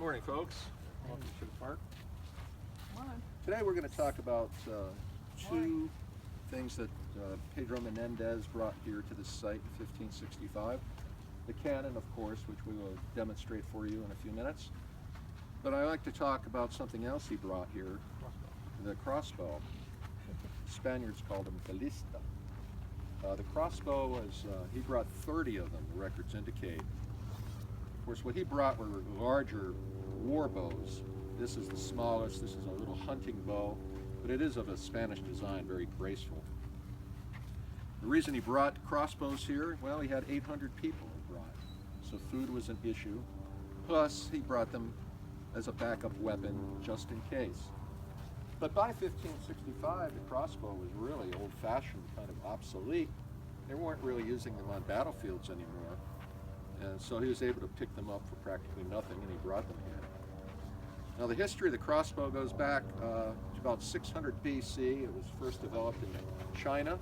Morning, folks. Welcome to the park. Today we're going to talk about two things that Pedro Menendez brought here to this site in 1565. The cannon, of course, which we will demonstrate for you in a few minutes. But I like to talk about something else he brought here, the crossbow. The Spaniards called him ballista. The crossbow was, he brought 30 of them, the records indicate. Of course, what he brought were larger war bows. This is the smallest, this is a little hunting bow, but it is of a Spanish design, very graceful. The reason he brought crossbows here, well, he had 800 people he brought, so food was an issue. Plus, he brought them as a backup weapon, just in case. But by 1565, the crossbow was really old-fashioned, kind of obsolete. They weren't really using them on battlefields anymore. And so he was able to pick them up for practically nothing, and he brought them here. Now, the history of the crossbow goes back to about 600 BC. It was first developed in China.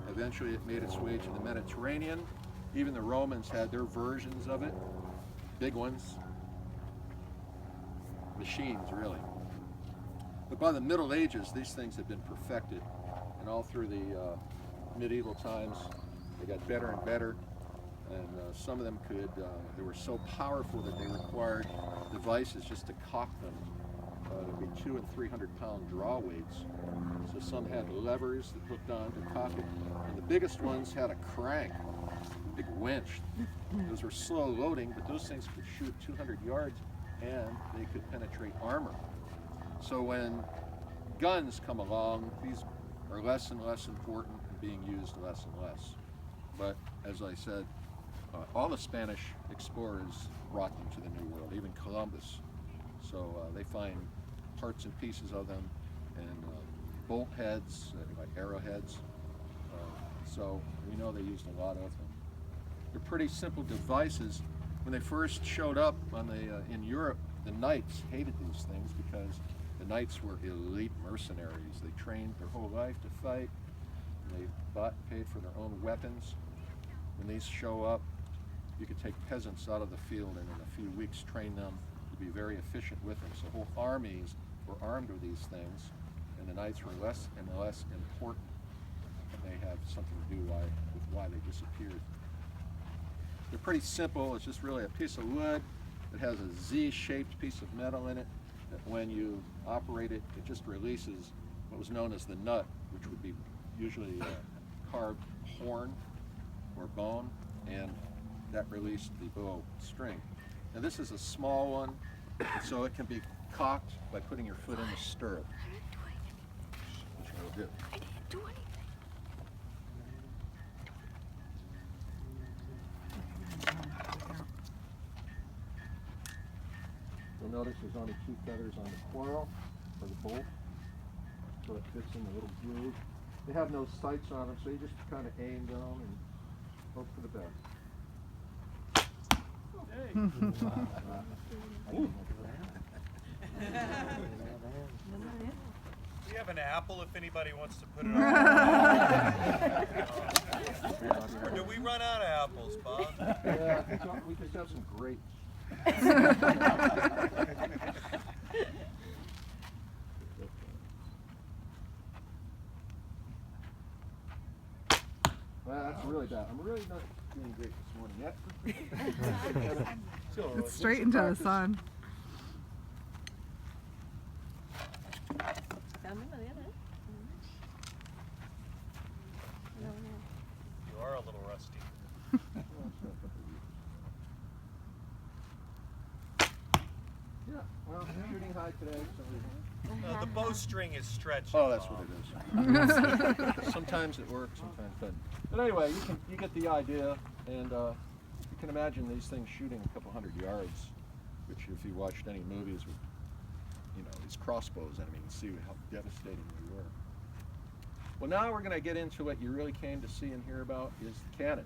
Eventually, it made its way to the Mediterranean. Even the Romans had their versions of it, big ones, machines, really. But by the Middle Ages, these things had been perfected, and all through the medieval times, they got better and better. And some of them could, they were so powerful that they required devices just to cock them. There'd be 200 and 300 pound draw weights. So some had levers that hooked on to cock it. And the biggest ones had a crank, a big winch. Those were slow loading, but those things could shoot 200 yards and they could penetrate armor. So when guns come along, these are less and less important and being used less and less. But as I said, all the Spanish explorers brought them to the New World, even Columbus. So they find parts and pieces of them, and bolt heads, like arrowheads. So we know they used a lot of them. They're pretty simple devices. When they first showed up on in Europe, the knights hated these things because the knights were elite mercenaries. They trained their whole life to fight, and they paid for their own weapons. When these show up, you could take peasants out of the field and in a few weeks train them to be very efficient with them. So whole armies were armed with these things, and the knights were less and less important. And they have something to do with why they disappeared. They're pretty simple. It's just really a piece of wood that has a Z-shaped piece of metal in it that when you operate it, it just releases what was known as the nut, which would be usually a carved horn or bone, and that released the bow string. Now this is a small one, so it can be cocked by putting your foot in the stirrup, which I will do. I didn't do anything. You'll notice there's only 2 feathers on the coil for the bolt, so it fits in the little groove. They have no sights on them, so you just kind of aim down and hope for the best. Hey. Do you have an apple if anybody wants to put it on? Or do we run out of apples, Bob? Yeah, we just have some grapes. Well, that's really bad. I'm really not doing great this morning yet. It's straight into the sun. You are a little rusty. Yeah, well, I'm shooting high today, so... The bowstring is stretched. Oh, that's what it is. Sometimes it works, sometimes it doesn't. But anyway, you get the idea, and you can imagine these things shooting a couple hundred yards, which if you watched any movies with, these crossbows, you can see how devastating they were. Well, now we're going to get into what you really came to see and hear about, is the cannon.